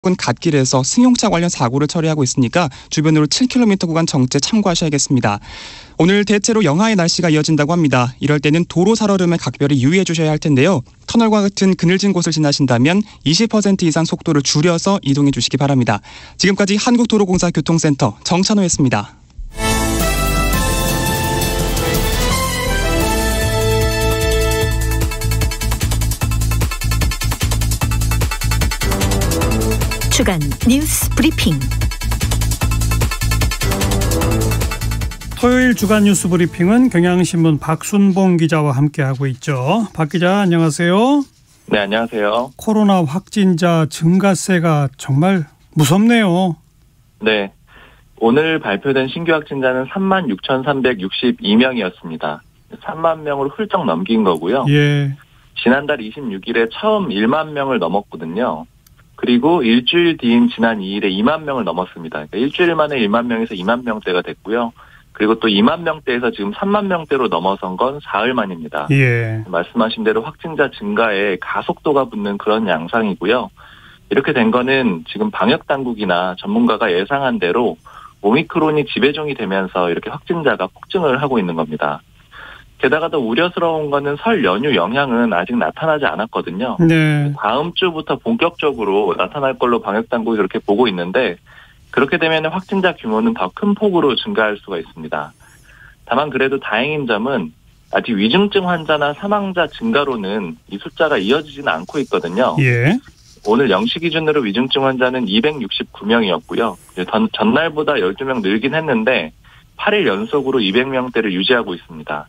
갓길에서 승용차 관련 사고를 처리하고 있으니까 주변으로 7km 구간 정체 참고하셔야겠습니다. 오늘 대체로 영하의 날씨가 이어진다고 합니다. 이럴 때는 도로 살얼음에 각별히 유의해 주셔야 할 텐데요. 터널과 같은 그늘진 곳을 지나신다면 20% 이상 속도를 줄여서 이동해 주시기 바랍니다. 지금까지 한국도로공사 교통센터 정찬호였습니다. 주간 뉴스 브리핑. 토요일 주간 뉴스 브리핑은 경향신문 박순봉 기자와 함께하고 있죠. 박 기자 안녕하세요. 네, 안녕하세요. 코로나 확진자 증가세가 정말 무섭네요. 네, 오늘 발표된 신규 확진자는 36,362명이었습니다. 3만 명으로 훌쩍 넘긴 거고요. 예. 지난달 26일에 처음 1만 명을 넘었거든요. 그리고 일주일 뒤인 지난 2일에 2만 명을 넘었습니다. 그러니까 일주일 만에 1만 명에서 2만 명대가 됐고요. 그리고 또 2만 명대에서 지금 3만 명대로 넘어선 건 사흘 만입니다. 예. 말씀하신 대로 확진자 증가에 가속도가 붙는 그런 양상이고요. 이렇게 된 거는 지금 방역당국이나 전문가가 예상한 대로 오미크론이 지배종이 되면서 이렇게 확진자가 폭증을 하고 있는 겁니다. 게다가 더 우려스러운 거는 설 연휴 영향은 아직 나타나지 않았거든요. 네. 다음 주부터 본격적으로 나타날 걸로 방역당국이 그렇게 보고 있는데 그렇게 되면 확진자 규모는 더 큰 폭으로 증가할 수가 있습니다. 다만 그래도 다행인 점은 아직 위중증 환자나 사망자 증가로는 이 숫자가 이어지지는 않고 있거든요. 예. 오늘 0시 기준으로 위중증 환자는 269명이었고요. 전날보다 12명 늘긴 했는데 8일 연속으로 200명대를 유지하고 있습니다.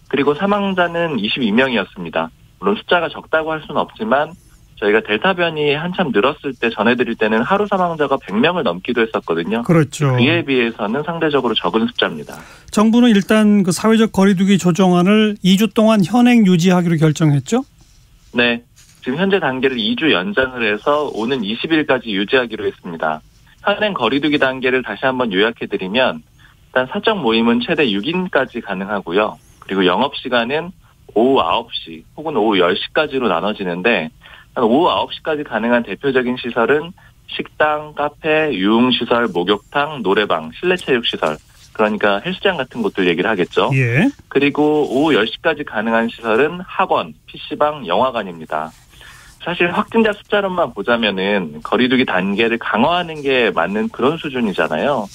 그리고 사망자는 22명이었습니다. 물론 숫자가 적다고 할 수는 없지만 저희가 델타 변이 한참 늘었을 때 전해드릴 때는 하루 사망자가 100명을 넘기도 했었거든요. 그렇죠. 그에 비해서는 상대적으로 적은 숫자입니다. 정부는 일단 그 사회적 거리두기 조정안을 2주 동안 현행 유지하기로 결정했죠? 네. 지금 현재 단계를 2주 연장을 해서 오는 20일까지 유지하기로 했습니다. 현행 거리두기 단계를 다시 한번 요약해드리면 일단 사적 모임은 최대 6인까지 가능하고요. 그리고 영업시간은 오후 9시 혹은 오후 10시까지로 나눠지는데 오후 9시까지 가능한 대표적인 시설은 식당, 카페, 유흥시설, 목욕탕, 노래방, 실내체육시설 그러니까 헬스장 같은 곳들 얘기를 하겠죠. 예. 그리고 오후 10시까지 가능한 시설은 학원, PC방, 영화관입니다. 사실 확진자 숫자로만 보자면은 거리두기 단계를 강화하는 게 맞는 그런 수준이잖아요.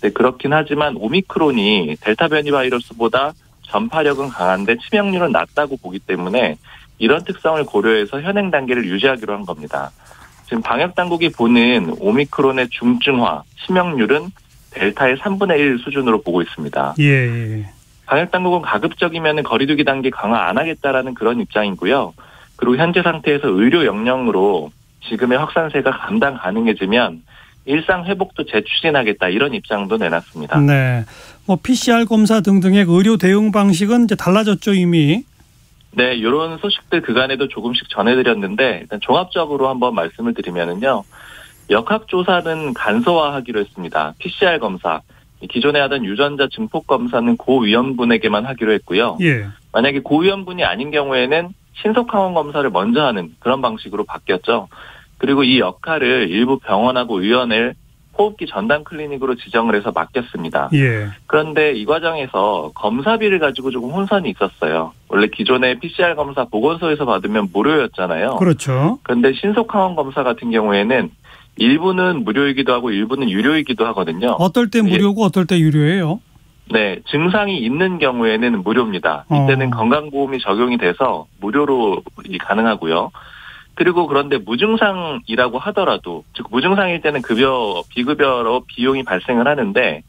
네, 그렇긴 하지만 오미크론이 델타 변이 바이러스보다 전파력은 강한데 치명률은 낮다고 보기 때문에 이런 특성을 고려해서 현행 단계를 유지하기로 한 겁니다. 지금 방역당국이 보는 오미크론의 중증화, 치명률은 델타의 3분의 1 수준으로 보고 있습니다. 예. 방역당국은 가급적이면 거리두기 단계 강화 안 하겠다라는 그런 입장이고요. 그리고 현재 상태에서 의료 역량으로 지금의 확산세가 감당 가능해지면 일상 회복도 재추진하겠다 이런 입장도 내놨습니다. 네. 뭐 PCR 검사 등등의 의료 대응 방식은 이제 달라졌죠 이미. 네, 이런 소식들 그간에도 조금씩 전해드렸는데 일단 종합적으로 한번 말씀을 드리면은요. 역학조사는 간소화하기로 했습니다. PCR 검사, 기존에 하던 유전자 증폭 검사는 고위험군에게만 하기로 했고요. 예. 만약에 고위험군이 아닌 경우에는 신속항원 검사를 먼저 하는 그런 방식으로 바뀌었죠. 그리고 이 역할을 일부 병원하고 의원을 호흡기 전담 클리닉으로 지정을 해서 맡겼습니다. 예. 그런데 이 과정에서 검사비를 가지고 조금 혼선이 있었어요. 원래 기존에 PCR 검사 보건소에서 받으면 무료였잖아요. 그렇죠. 그런데 신속항원 검사 같은 경우에는 일부는 무료이기도 하고 일부는 유료이기도 하거든요. 어떨 때 무료고 어떨 때 유료예요? 네, 증상이 있는 경우에는 무료입니다. 이때는 건강보험이 적용이 돼서 무료로 가능하고요. 그리고 그런데 무증상이라고 하더라도, 즉 무증상일 때는 비급여로 비용이 발생을 하는데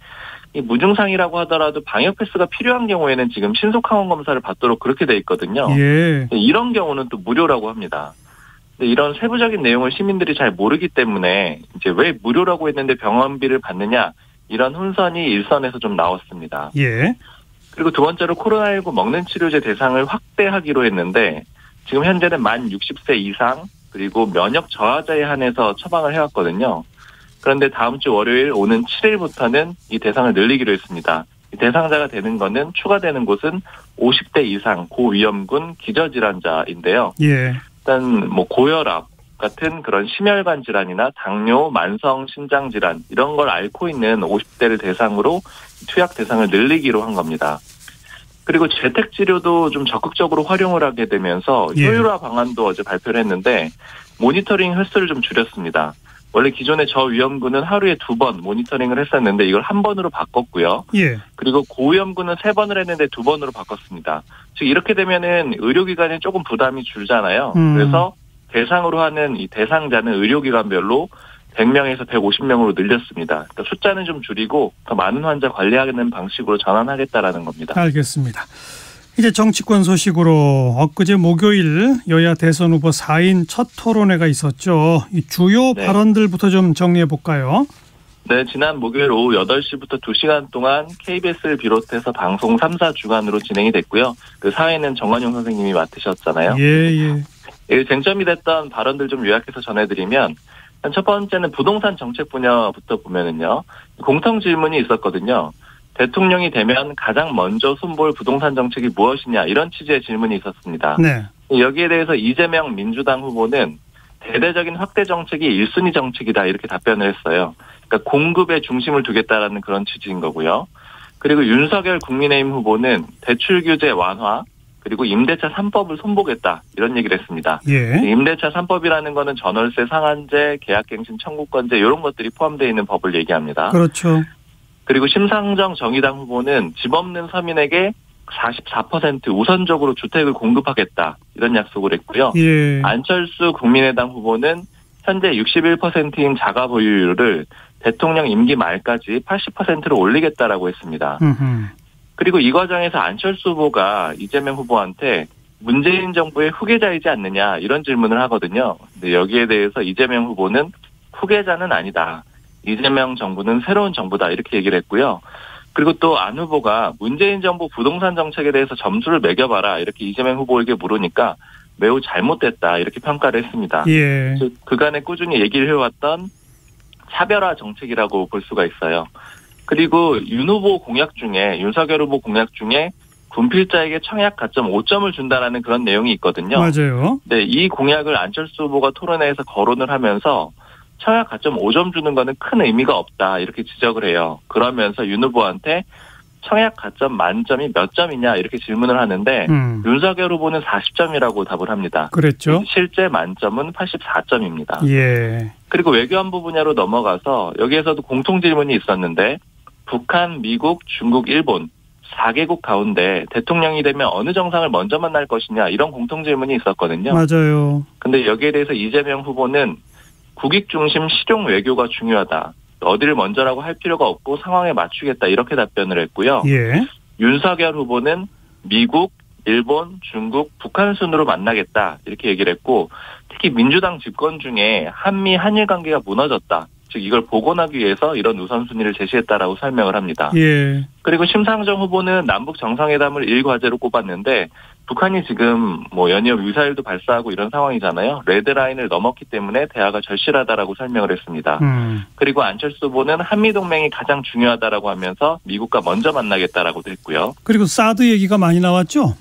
이 무증상이라고 하더라도 방역 패스가 필요한 경우에는 지금 신속항원 검사를 받도록 그렇게 돼 있거든요. 예. 이런 경우는 또 무료라고 합니다. 근데 이런 세부적인 내용을 시민들이 잘 모르기 때문에 이제 왜 무료라고 했는데 병원비를 받느냐 이런 혼선이 일선에서 좀 나왔습니다. 예. 그리고 두 번째로 코로나19 먹는 치료제 대상을 확대하기로 했는데 지금 현재는 만 60세 이상 그리고 면역 저하자에 한해서 처방을 해왔거든요. 그런데 다음 주 월요일 오는 7일부터는 이 대상을 늘리기로 했습니다. 이 대상자가 되는 거는 추가되는 곳은 50대 이상 고위험군 기저질환자인데요. 예. 일단 뭐 고혈압, 같은 그런 심혈관 질환이나 당뇨, 만성 신장 질환 이런 걸 앓고 있는 50대를 대상으로 투약 대상을 늘리기로 한 겁니다. 그리고 재택 치료도 좀 적극적으로 활용을 하게 되면서 효율화 방안도 어제 발표를 했는데 모니터링 횟수를 좀 줄였습니다. 원래 기존의 저위험군은 하루에 2번 모니터링을 했었는데 이걸 1번으로 바꿨고요. 그리고 고위험군은 3번을 했는데 2번으로 바꿨습니다. 즉 이렇게 되면은 의료기관에 조금 부담이 줄잖아요. 그래서 대상으로 하는 이 대상자는 의료기관별로 100명에서 150명으로 늘렸습니다. 그러니까 숫자는 좀 줄이고 더 많은 환자 관리하는 방식으로 전환하겠다라는 겁니다. 알겠습니다. 이제 정치권 소식으로 엊그제 목요일 여야 대선 후보 4인 첫 토론회가 있었죠. 이 주요 발언들부터 좀 정리해 볼까요? 네, 지난 목요일 오후 8시부터 2시간 동안 KBS를 비롯해서 방송 3사 주간으로 진행이 됐고요. 그 사회는 정관용 선생님이 맡으셨잖아요. 쟁점이 됐던 발언들 좀 요약해서 전해드리면 첫 번째는 부동산 정책 분야부터 보면은요. 공통 질문이 있었거든요. 대통령이 되면 가장 먼저 손볼 부동산 정책이 무엇이냐 이런 취지의 질문이 있었습니다. 여기에 대해서 이재명 민주당 후보는 대대적인 확대 정책이 1순위 정책이다 이렇게 답변을 했어요. 그러니까 공급에 중심을 두겠다라는 그런 취지인 거고요. 그리고 윤석열 국민의힘 후보는 대출 규제 완화 그리고 임대차 3법을 손보겠다 이런 얘기를 했습니다. 임대차 3법이라는 거는 전월세 상한제, 계약갱신 청구권제 이런 것들이 포함되어 있는 법을 얘기합니다. 그렇죠. 그리고 심상정 정의당 후보는 집 없는 서민에게 44% 우선적으로 주택을 공급하겠다 이런 약속을 했고요. 안철수 국민의당 후보는 현재 61%인 자가 보유율을 대통령 임기 말까지 80%로 올리겠다라고 했습니다. 그리고 이 과정에서 안철수 후보가 이재명 후보한테 문재인 정부의 후계자이지 않느냐 이런 질문을 하거든요. 근데 여기에 대해서 이재명 후보는 후계자는 아니다. 이재명 정부는 새로운 정부다 이렇게 얘기를 했고요. 그리고 또 안 후보가 문재인 정부 부동산 정책에 대해서 점수를 매겨봐라 이렇게 이재명 후보에게 물으니까 매우 잘못됐다 이렇게 평가를 했습니다. 즉 그간에 꾸준히 얘기를 해왔던 차별화 정책이라고 볼 수가 있어요. 그리고 윤 후보 공약 중에 윤석열 후보 공약 중에 군필자에게 청약 가점 5점을 준다라는 그런 내용이 있거든요. 맞아요. 네, 이 공약을 안철수 후보가 토론회에서 거론을 하면서 청약 가점 5점 주는 거는 큰 의미가 없다 이렇게 지적을 해요. 그러면서 윤 후보한테 청약 가점 만점이 몇 점이냐 이렇게 질문을 하는데 윤석열 후보는 40점이라고 답을 합니다. 그랬죠. 실제 만점은 84점입니다. 예. 그리고 외교안보 분야로 넘어가서 여기에서도 공통 질문이 있었는데 북한, 미국, 중국, 일본 4개국 가운데 대통령이 되면 어느 정상을 먼저 만날 것이냐 이런 공통 질문이 있었거든요. 맞아요. 근데 여기에 대해서 이재명 후보는 국익 중심 실용 외교가 중요하다. 어디를 먼저라고 할 필요가 없고 상황에 맞추겠다 이렇게 답변을 했고요. 예. 윤석열 후보는 미국, 일본, 중국, 북한 순으로 만나겠다 이렇게 얘기를 했고 특히 민주당 집권 중에 한미 한일 관계가 무너졌다. 즉 이걸 복원하기 위해서 이런 우선순위를 제시했다라고 설명을 합니다. 예. 그리고 심상정 후보는 남북 정상회담을 1과제로 꼽았는데 북한이 지금 연이어 미사일도 발사하고 이런 상황이잖아요. 레드라인을 넘었기 때문에 대화가 절실하다라고 설명을 했습니다. 그리고 안철수 후보는 한미동맹이 가장 중요하다라고 하면서 미국과 먼저 만나겠다라고도 했고요. 그리고 사드 얘기가 많이 나왔죠?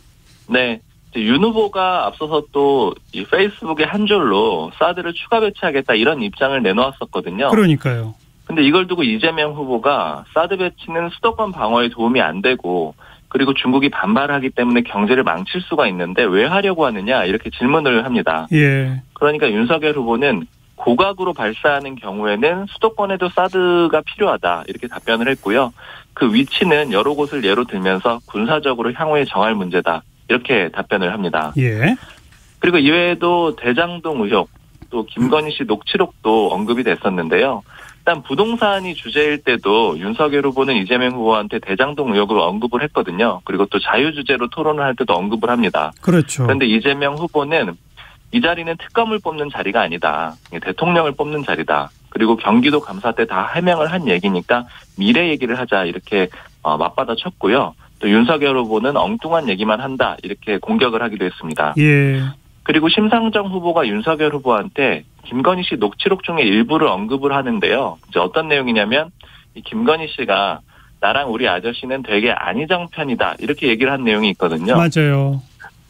네. 윤 후보가 앞서서 또 이 페이스북의 한 줄로 사드를 추가 배치하겠다 이런 입장을 내놓았었거든요. 그러니까요. 근데 이걸 두고 이재명 후보가 사드 배치는 수도권 방어에 도움이 안 되고 그리고 중국이 반발하기 때문에 경제를 망칠 수가 있는데 왜 하려고 하느냐 이렇게 질문을 합니다. 예. 그러니까 윤석열 후보는 고각으로 발사하는 경우에는 수도권에도 사드가 필요하다 이렇게 답변을 했고요. 그 위치는 여러 곳을 예로 들면서 군사적으로 향후에 정할 문제다. 이렇게 답변을 합니다. 예. 그리고 이외에도 대장동 의혹, 또 김건희 씨 녹취록도 언급이 됐었는데요. 일단 부동산이 주제일 때도 윤석열 후보는 이재명 후보한테 대장동 의혹을 언급을 했거든요. 그리고 또 자유주제로 토론을 할 때도 언급을 합니다. 그렇죠. 그런데 이재명 후보는 이 자리는 특검을 뽑는 자리가 아니다. 대통령을 뽑는 자리다. 그리고 경기도 감사 때 다 해명을 한 얘기니까 미래 얘기를 하자 이렇게 맞받아 쳤고요. 또 윤석열 후보는 엉뚱한 얘기만 한다 이렇게 공격을 하기도 했습니다. 예. 그리고 심상정 후보가 윤석열 후보한테 김건희 씨 녹취록 중에 일부를 언급을 하는데요. 이제 어떤 내용이냐면 이 김건희 씨가 나랑 우리 아저씨는 되게 안희정 편이다 이렇게 얘기를 한 내용이 있거든요. 맞아요.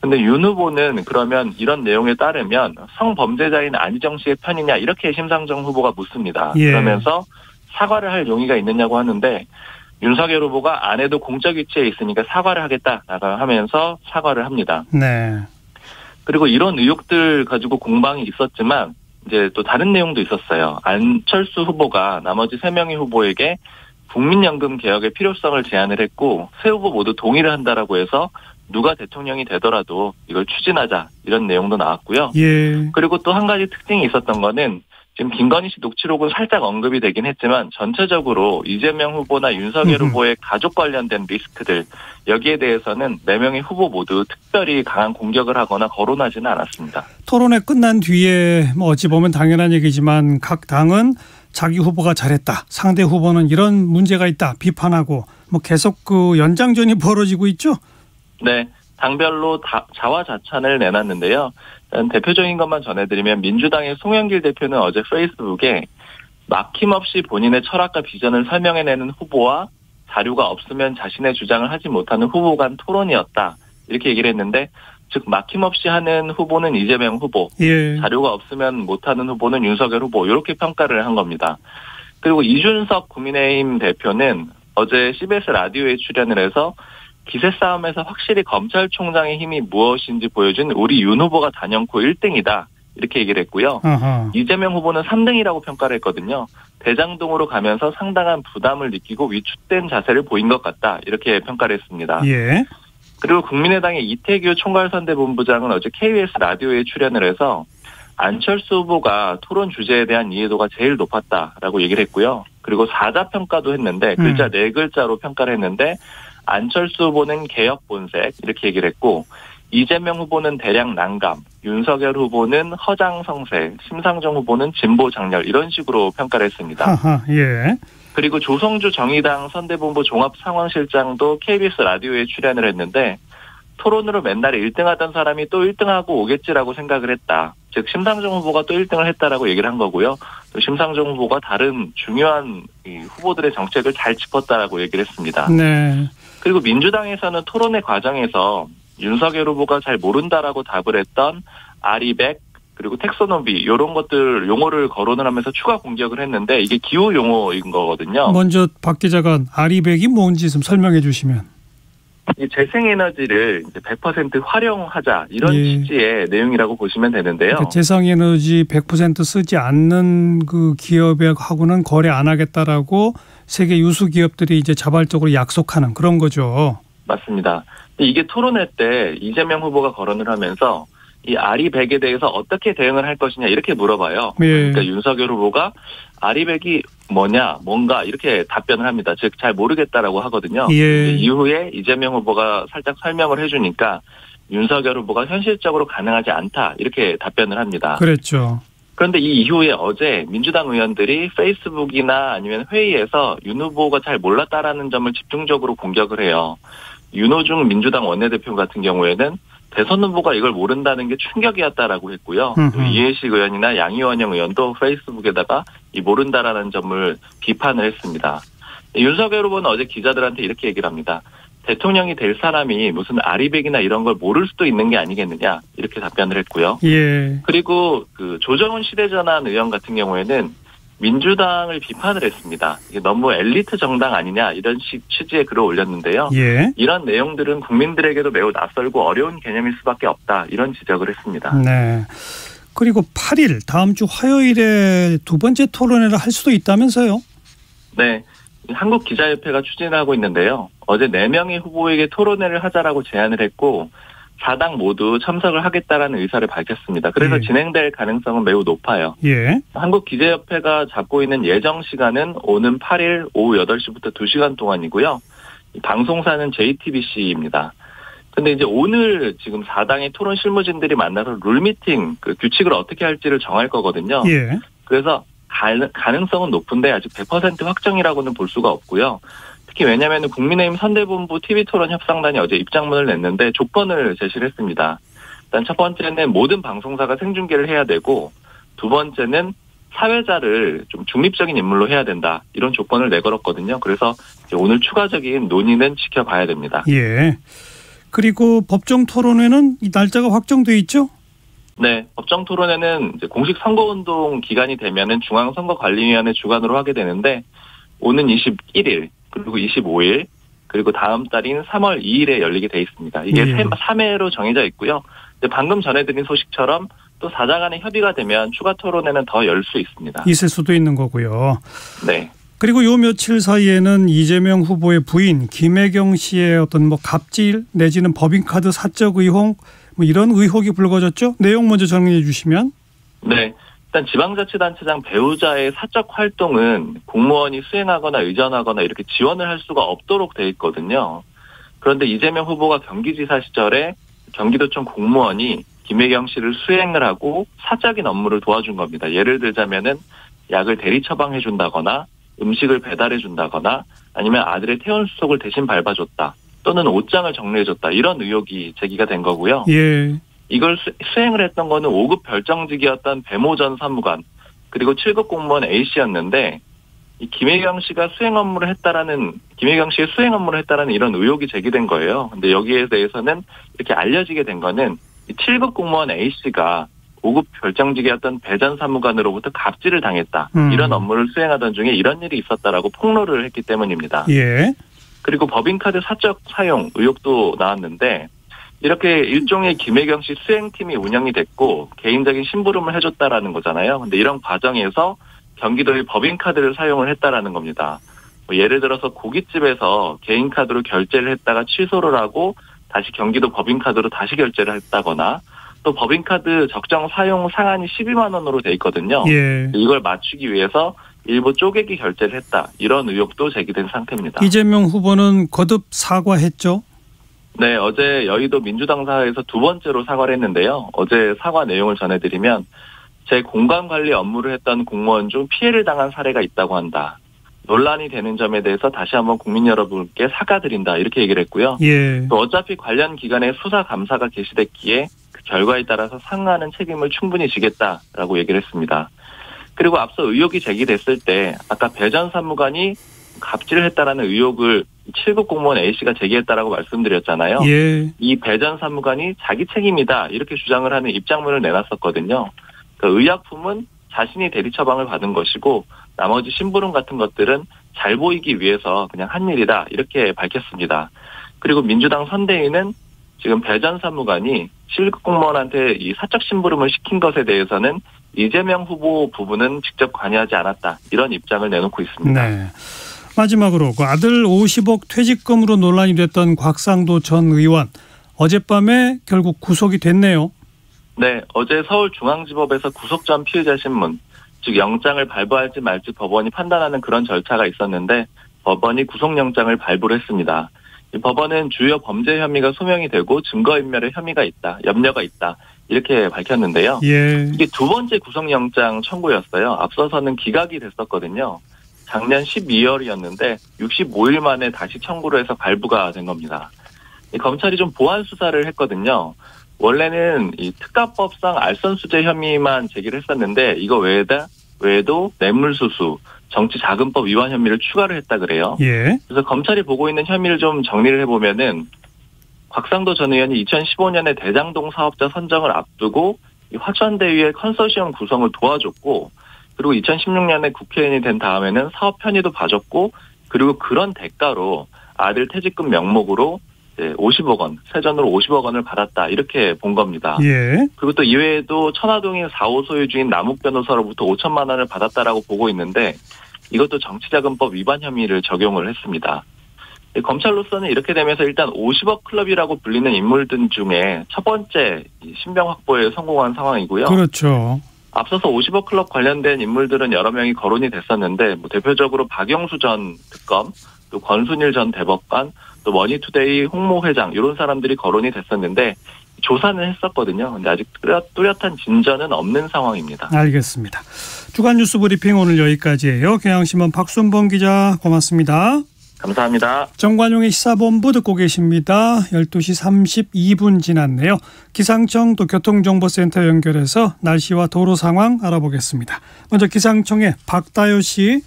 근데 윤 후보는 그러면 이런 내용에 따르면 성범죄자인 안희정 씨의 편이냐 이렇게 심상정 후보가 묻습니다. 예. 그러면서 사과를 할 용의가 있느냐고 하는데 윤석열 후보가 안 해도 공적 위치에 있으니까 사과를 하겠다라고 하면서 사과를 합니다. 네. 그리고 이런 의혹들 가지고 공방이 있었지만 이제 또 다른 내용도 있었어요. 안철수 후보가 나머지 3명의 후보에게 국민연금 개혁의 필요성을 제안을 했고 세 후보 모두 동의를 한다라고 해서 누가 대통령이 되더라도 이걸 추진하자 이런 내용도 나왔고요. 예. 그리고 또 한 가지 특징이 있었던 거는 지금 김건희 씨 녹취록은 살짝 언급이 되긴 했지만 전체적으로 이재명 후보나 윤석열 후보의 가족 관련된 리스크들 여기에 대해서는 4명의 후보 모두 특별히 강한 공격을 하거나 거론하지는 않았습니다. 토론회 끝난 뒤에 뭐 어찌 보면 당연한 얘기지만 각 당은 자기 후보가 잘했다. 상대 후보는 이런 문제가 있다. 비판하고 뭐 계속 그 연장전이 벌어지고 있죠. 네. 당별로 자화자찬을 내놨는데요. 대표적인 것만 전해드리면 민주당의 송영길 대표는 어제 페이스북에 막힘없이 본인의 철학과 비전을 설명해내는 후보와 자료가 없으면 자신의 주장을 하지 못하는 후보 간 토론이었다. 이렇게 얘기를 했는데 즉 막힘없이 하는 후보는 이재명 후보, 예. 자료가 없으면 못하는 후보는 윤석열 후보 이렇게 평가를 한 겁니다. 그리고 이준석 국민의힘 대표는 어제 CBS 라디오에 출연을 해서 기세 싸움에서 확실히 검찰총장의 힘이 무엇인지 보여준 우리 윤 후보가 단연코 1등이다. 이렇게 얘기를 했고요. 아하. 이재명 후보는 3등이라고 평가를 했거든요. 대장동으로 가면서 상당한 부담을 느끼고 위축된 자세를 보인 것 같다. 이렇게 평가를 했습니다. 예. 그리고 국민의당의 이태규 총괄선대본부장은 어제 KBS 라디오에 출연을 해서 안철수 후보가 토론 주제에 대한 이해도가 제일 높았다라고 얘기를 했고요. 그리고 사자평가도 했는데 글자 4글자로 평가를 했는데 안철수 후보는 개혁 본색 이렇게 얘기를 했고 이재명 후보는 대량 난감, 윤석열 후보는 허장성세, 심상정 후보는 진보 장렬 이런 식으로 평가를 했습니다. 아하. 예. 그리고 조성주 정의당 선대본부 종합상황실장도 KBS 라디오에 출연을 했는데 토론으로 맨날 1등하던 사람이 또 1등하고 오겠지라고 생각을 했다. 즉 심상정 후보가 또 1등을 했다라고 얘기를 한 거고요. 또 심상정 후보가 다른 중요한 이 후보들의 정책을 잘 짚었다라고 얘기를 했습니다. 네. 그리고 민주당에서는 토론회 과정에서 윤석열 후보가 잘 모른다라고 답을 했던 아리백 그리고 텍소노비 이런 것들 용어를 거론을 하면서 추가 공격을 했는데 이게 기후 용어인 거거든요. 먼저 박 기자가 아리백이 뭔지 좀 설명해 주시면. 이 재생에너지를 이제 100% 활용하자 이런 예. 취지의 내용이라고 보시면 되는데요. 그러니까 재생에너지 100% 쓰지 않는 그 기업하고는 거래 안 하겠다라고 세계 유수 기업들이 이제 자발적으로 약속하는 그런 거죠. 맞습니다. 이게 토론회 때 이재명 후보가 거론을 하면서 이 아리백에 대해서 어떻게 대응을 할 것이냐 이렇게 물어봐요. 예. 그러니까 윤석열 후보가 아리백이 뭐냐 뭔가 이렇게 답변을 합니다. 즉 잘 모르겠다라고 하거든요. 예. 이후에 이재명 후보가 살짝 설명을 해주니까 윤석열 후보가 현실적으로 가능하지 않다 이렇게 답변을 합니다. 그랬죠. 그런데 이 이후에 어제 민주당 의원들이 페이스북이나 아니면 회의에서 윤 후보가 잘 몰랐다라는 점을 집중적으로 공격을 해요. 윤호중 민주당 원내대표 같은 경우에는 대선 후보가 이걸 모른다는 게 충격이었다라고 했고요. 또 이해식 의원이나 양이원영 의원도 페이스북에다가 이 모른다라는 점을 비판을 했습니다. 윤석열 후보는 어제 기자들한테 이렇게 얘기를 합니다. 대통령이 될 사람이 무슨 아리백이나 이런 걸 모를 수도 있는 게 아니겠느냐 이렇게 답변을 했고요. 예. 그리고 그 조정훈 시대전환 의원 같은 경우에는 민주당을 비판을 했습니다. 이게 너무 엘리트 정당 아니냐 이런 취지의 글을 올렸는데요. 예. 이런 내용들은 국민들에게도 매우 낯설고 어려운 개념일 수밖에 없다 이런 지적을 했습니다. 네. 그리고 8일 다음 주 화요일에 두 번째 토론회를 할 수도 있다면서요? 네. 한국기자협회가 추진하고 있는데요. 어제 4명의 후보에게 토론회를 하자라고 제안을 했고 4당 모두 참석을 하겠다라는 의사를 밝혔습니다. 그래서 예. 진행될 가능성은 매우 높아요. 예. 한국기자협회가 잡고 있는 예정 시간은 오는 8일 오후 8시부터 2시간 동안이고요. 방송사는 JTBC입니다. 근데 이제 오늘 지금 4당의 토론 실무진들이 만나서 룰미팅, 그 규칙을 어떻게 할지를 정할 거거든요. 예. 그래서 가능성은 높은데 아직 100% 확정이라고는 볼 수가 없고요. 특히 왜냐하면 국민의힘 선대본부 TV토론 협상단이 어제 입장문을 냈는데 조건을 제시를 했습니다. 일단 첫 번째는 모든 방송사가 생중계를 해야 되고 두 번째는 사회자를 좀 중립적인 인물로 해야 된다. 이런 조건을 내걸었거든요. 그래서 이제 오늘 추가적인 논의는 지켜봐야 됩니다. 예. 그리고 법정 토론회는 이 날짜가 확정돼 있죠? 네, 법정 토론회는 이제 공식 선거운동 기간이 되면은 중앙선거관리위원회 주관으로 하게 되는데 오는 21일 그리고 25일 그리고 다음 달인 3월 2일에 열리게 돼 있습니다. 이게 3회로 정해져 있고요. 방금 전해드린 소식처럼 또 사자 간의 협의가 되면 추가 토론회는 더 열 수 있습니다. 있을 수도 있는 거고요. 네. 그리고 요 며칠 사이에는 이재명 후보의 부인 김혜경 씨의 어떤 뭐 갑질 내지는 법인카드 사적 의혹 뭐 이런 의혹이 불거졌죠. 내용 먼저 정리해 주시면. 네. 일단 지방자치단체장 배우자의 사적 활동은 공무원이 수행하거나 의전하거나 이렇게 지원을 할 수가 없도록 돼 있거든요. 그런데 이재명 후보가 경기지사 시절에 경기도청 공무원이 김혜경 씨를 수행을 하고 사적인 업무를 도와준 겁니다. 예를 들자면은 약을 대리 처방해 준다거나 음식을 배달해 준다거나 아니면 아들의 퇴원 수속을 대신 밟아줬다 또는 옷장을 정리해줬다 이런 의혹이 제기가 된 거고요. 예. 이걸 수행을 했던 거는 5급 별정직이었던 배모 전 사무관 그리고 7급 공무원 A씨였는데 이 김혜경 씨의 수행 업무를 했다라는 이런 의혹이 제기된 거예요. 근데 여기에 대해서는 이렇게 알려지게 된 거는 이 7급 공무원 A씨가 5급 별정직이었던 배 전 사무관으로부터 갑질을 당했다. 이런 업무를 수행하던 중에 이런 일이 있었다라고 폭로를 했기 때문입니다. 예. 그리고 법인카드 사적 사용 의혹도 나왔는데 이렇게 일종의 김혜경 씨 수행팀이 운영이 됐고 개인적인 심부름을 해줬다라는 거잖아요. 근데 이런 과정에서 경기도의 법인카드를 사용을 했다라는 겁니다. 뭐 예를 들어서 고깃집에서 개인카드로 결제를 했다가 취소를 하고 다시 경기도 법인카드로 다시 결제를 했다거나 또 법인카드 적정 사용 상한이 12만 원으로 돼 있거든요. 예. 이걸 맞추기 위해서 일부 쪼개기 결제를 했다. 이런 의혹도 제기된 상태입니다. 이재명 후보는 거듭 사과했죠? 네, 어제 여의도 민주당 사회에서 두 번째로 사과를 했는데요. 어제 사과 내용을 전해드리면 제 공간관리 업무를 했던 공무원 중 피해를 당한 사례가 있다고 한다. 논란이 되는 점에 대해서 다시 한번 국민 여러분께 사과드린다. 이렇게 얘기를 했고요. 예. 또 어차피 관련 기관에 수사 감사가 개시됐기에 그 결과에 따라서 상응하는 책임을 충분히 지겠다라고 얘기를 했습니다. 그리고 앞서 의혹이 제기됐을 때 아까 배 전 사무관이 갑질을 했다라는 의혹을 7급 공무원 A씨가 제기했다라고 말씀드렸잖아요. 예. 이 배 전 사무관이 자기 책임이다 이렇게 주장을 하는 입장문을 내놨었거든요. 그 의약품은 자신이 대리 처방을 받은 것이고 나머지 심부름 같은 것들은 잘 보이기 위해서 그냥 한 일이다 이렇게 밝혔습니다. 그리고 민주당 선대위는 지금 배 전 사무관이 7급 공무원한테 이 사적 심부름을 시킨 것에 대해서는 이재명 후보 부분은 직접 관여하지 않았다 이런 입장을 내놓고 있습니다. 네. 마지막으로 그 아들 50억 퇴직금으로 논란이 됐던 곽상도 전 의원 어젯밤에 결국 구속이 됐네요. 네, 어제 서울중앙지법에서 구속 전 피의자 신문, 즉 영장을 발부할지 말지 법원이 판단하는 그런 절차가 있었는데 법원이 구속영장을 발부를 했습니다. 이 법원은 주요 범죄 혐의가 소명이 되고 증거인멸의 혐의가 있다, 염려가 있다 이렇게 밝혔는데요. 예. 이게 두 번째 구속영장 청구였어요. 앞서서는 기각이 됐었거든요. 작년 12월이었는데 65일 만에 다시 청구를 해서 발부가 된 겁니다. 검찰이 좀 보완 수사를 했거든요. 원래는 이 특가법상 알선수재 혐의만 제기를 했었는데 이거 외에도 뇌물수수, 정치자금법 위반 혐의를 추가를 했다 그래요. 예. 그래서 검찰이 보고 있는 혐의를 좀 정리를 해보면은 곽상도 전 의원이 2015년에 대장동 사업자 선정을 앞두고 이 화천대유의 컨소시엄 구성을 도와줬고 그리고 2016년에 국회의원이 된 다음에는 사업 편의도 봐줬고 그리고 그런 대가로 아들 퇴직금 명목으로 50억 원, 세전으로 50억 원을 받았다 이렇게 본 겁니다. 예. 그리고 또 이외에도 천화동인 4호 소유 주인 남욱 변호사로부터 5천만 원을 받았다라고 보고 있는데 이것도 정치자금법 위반 혐의를 적용을 했습니다. 검찰로서는 이렇게 되면서 일단 50억 클럽이라고 불리는 인물들 중에 첫 번째 신병 확보에 성공한 상황이고요. 그렇죠. 앞서서 50억 클럽 관련된 인물들은 여러 명이 거론이 됐었는데 뭐 대표적으로 박영수 전 특검, 또 권순일 전 대법관, 또 머니투데이 홍모 회장 이런 사람들이 거론이 됐었는데 조사는 했었거든요. 근데 아직 뚜렷한 진전은 없는 상황입니다. 알겠습니다. 주간 뉴스 브리핑 오늘 여기까지예요. 경향신문 박순봉 기자 고맙습니다. 감사합니다. 정관용의 시사본부 듣고 계십니다. 12시 32분 지났네요. 기상청 또 교통정보센터 연결해서 날씨와 도로 상황 알아보겠습니다. 먼저 기상청의 박다효 씨.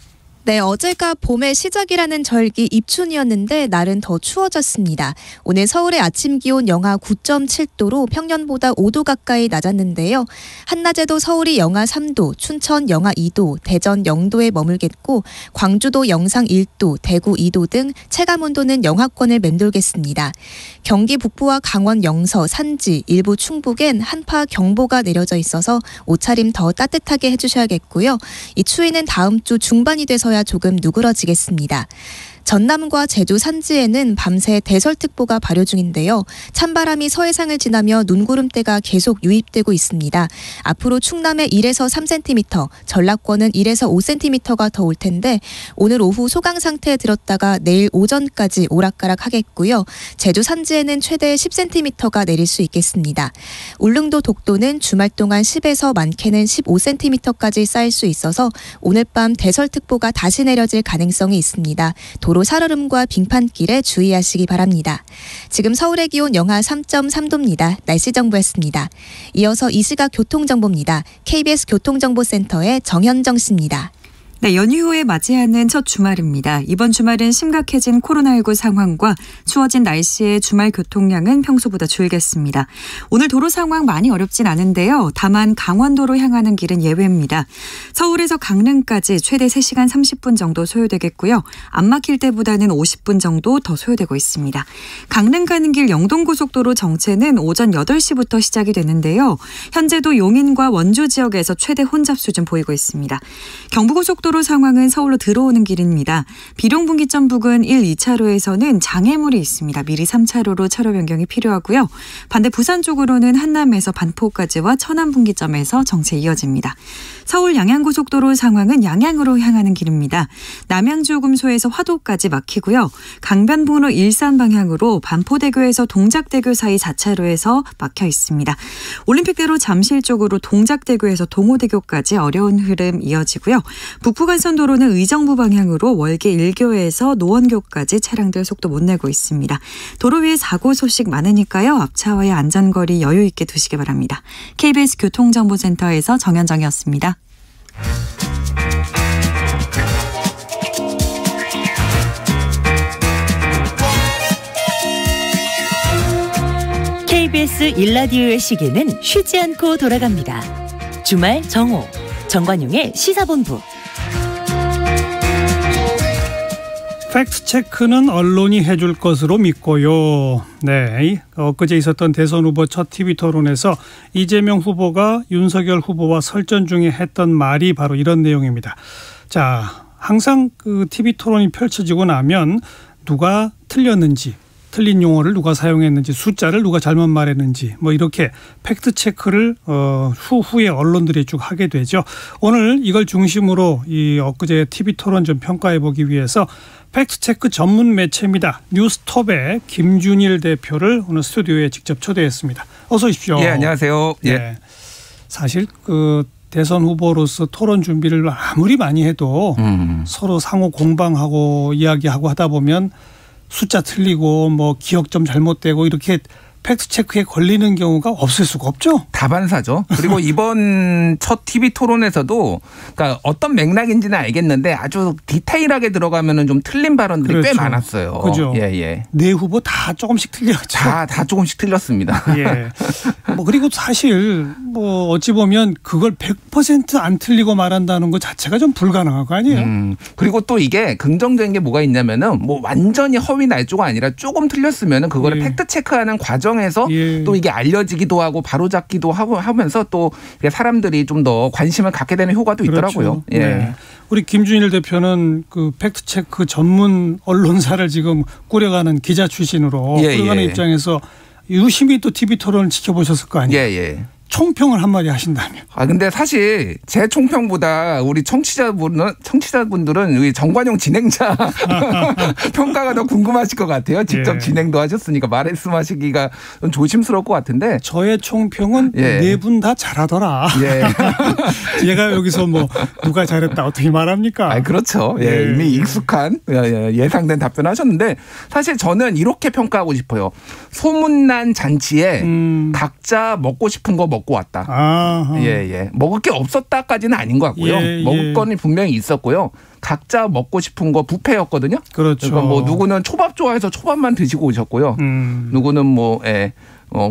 네, 어제가 봄의 시작이라는 절기 입춘이었는데 날은 더 추워졌습니다. 오늘 서울의 아침 기온 영하 9.7도로 평년보다 5도 가까이 낮았는데요. 한낮에도 서울이 영하 3도, 춘천 영하 2도, 대전 0도에 머물겠고 광주도 영상 1도, 대구 2도 등 체감온도는 영하권을 맴돌겠습니다. 경기 북부와 강원 영서, 산지, 일부 충북엔 한파 경보가 내려져 있어서 옷차림 더 따뜻하게 해주셔야겠고요. 이 추위는 다음 주 중반이 돼서야 조금 누그러지겠습니다. 전남과 제주 산지에는 밤새 대설특보가 발효 중인데요. 찬바람이 서해상을 지나며 눈구름대가 계속 유입되고 있습니다. 앞으로 충남에 1에서 3cm, 전라권은 1에서 5cm가 더 올 텐데 오늘 오후 소강 상태에 들었다가 내일 오전까지 오락가락 하겠고요. 제주 산지에는 최대 10cm가 내릴 수 있겠습니다. 울릉도 독도는 주말 동안 10에서 많게는 15cm까지 쌓일 수 있어서 오늘 밤 대설특보가 다시 내려질 가능성이 있습니다. 도로 살얼음과 빙판길에 주의하시기 바랍니다. 지금 서울의 기온 영하 3.3도입니다. 날씨 정보였습니다. 이어서 이 시각 교통정보입니다. KBS 교통정보센터의 정현정 씨입니다. 네, 연휴 후에 맞이하는 첫 주말입니다. 이번 주말은 심각해진 코로나19 상황과 추워진 날씨에 주말 교통량은 평소보다 줄겠습니다. 오늘 도로 상황 많이 어렵진 않은데요. 다만 강원도로 향하는 길은 예외입니다. 서울에서 강릉까지 최대 3시간 30분 정도 소요되겠고요. 안 막힐 때보다는 50분 정도 더 소요되고 있습니다. 강릉 가는 길 영동고속도로 정체는 오전 8시부터 시작이 되는데요. 현재도 용인과 원주 지역에서 최대 혼잡 수준 보이고 있습니다. 경부고속도로 상황은 서울로 들어오는 길입니다. 비룡분기점 부근 1, 2차로에서는 장애물이 있습니다. 미리 3차로로 차로 변경이 필요하고요. 반대 부산 쪽으로는 한남에서 반포까지와 천안분기점에서 정체 이어집니다. 서울 양양고속도로 상황은 양양으로 향하는 길입니다. 남양주요금소에서 화도까지 막히고요. 강변북로 일산 방향으로 반포대교에서 동작대교 사이 4차로에서 막혀 있습니다. 올림픽대로 잠실 쪽으로 동작대교에서 동호대교까지 어려운 흐름 이어지고요. 북부간선도로는 의정부 방향으로 월계 1교에서 노원교까지 차량들 속도 못 내고 있습니다. 도로 위에 사고 소식 많으니까요. 앞차와의 안전거리 여유 있게 두시기 바랍니다. KBS 교통정보센터에서 정현정이었습니다. KBS 1라디오의 시계는 쉬지 않고 돌아갑니다. 주말 정오, 정관용의 시사본부. 팩트체크는 언론이 해줄 것으로 믿고요. 네, 엊그제 있었던 대선 후보 첫 TV토론에서 이재명 후보가 윤석열 후보와 설전 중에 했던 말이 바로 이런 내용입니다. 자, 항상 그 TV토론이 펼쳐지고 나면 누가 틀렸는지, 틀린 용어를 누가 사용했는지, 숫자를 누가 잘못 말했는지 뭐 이렇게 팩트체크를 후에 언론들이 쭉 하게 되죠. 오늘 이걸 중심으로 이 엊그제 TV토론 좀 평가해 보기 위해서 팩트체크 전문 매체입니다. 뉴스톱의 김준일 대표를 오늘 스튜디오에 직접 초대했습니다. 어서 오십시오. 예, 안녕하세요. 예. 네. 사실 그 대선 후보로서 토론 준비를 아무리 많이 해도 서로 상호 공방하고 이야기하고 하다 보면 숫자 틀리고 뭐 기억 좀 잘못되고 이렇게 팩트체크에 걸리는 경우가 없을 수가 없죠. 다반사죠. 그리고 이번 첫 TV 토론에서도 그러니까 어떤 맥락인지는 알겠는데 아주 디테일하게 들어가면은 좀 틀린 발언들이 그렇죠. 꽤 많았어요. 그죠. 예, 예. 네 후보 다 조금씩 틀렸죠. 다 조금씩 틀렸습니다. 예. 뭐 그리고 사실 뭐 어찌 보면 그걸 100% 안 틀리고 말한다는 것 자체가 좀 불가능한 거 아니에요? 그리고 또 이게 긍정적인 게 뭐가 있냐면은 뭐 완전히 허위 날조가 아니라 조금 틀렸으면은 그거를 예. 팩트 체크하는 과정에서 예. 또 이게 알려지기도 하고 바로잡기도 하고 하면서 또 사람들이 좀 더 관심을 갖게 되는 효과도 있더라고요. 그렇죠. 예. 네. 우리 김준일 대표는 그 팩트체크 전문 언론사를 지금 꾸려가는 기자 출신으로 예, 꾸려가는 예. 입장에서 유심히 또 TV 토론을 지켜보셨을 거 아니에요? 예, 예. 총평을 한마디 하신다면. 근데 사실 제 총평보다 우리 청취자분들은 우리 정관용 진행자 평가가 더 궁금하실 것 같아요. 직접 예. 진행도 하셨으니까 말씀하시기가 좀 조심스러울 것 같은데. 저의 총평은 예. 네 분 다 잘하더라. 예. 얘가 여기서 뭐 누가 잘했다 어떻게 말합니까? 그렇죠. 예. 예. 이미 익숙한 예상된 답변하셨는데 사실 저는 이렇게 평가하고 싶어요. 소문난 잔치에 각자 먹고 싶은 거 먹고 먹고 왔다. 아하. 예. 먹을 게 없었다까지는 아닌 것 같고요. 예. 먹을 거는 분명히 있었고요. 각자 먹고 싶은 거 뷔페였거든요. 그렇죠. 그러니까 뭐 누구는 초밥 좋아해서 초밥만 드시고 오셨고요. 누구는 뭐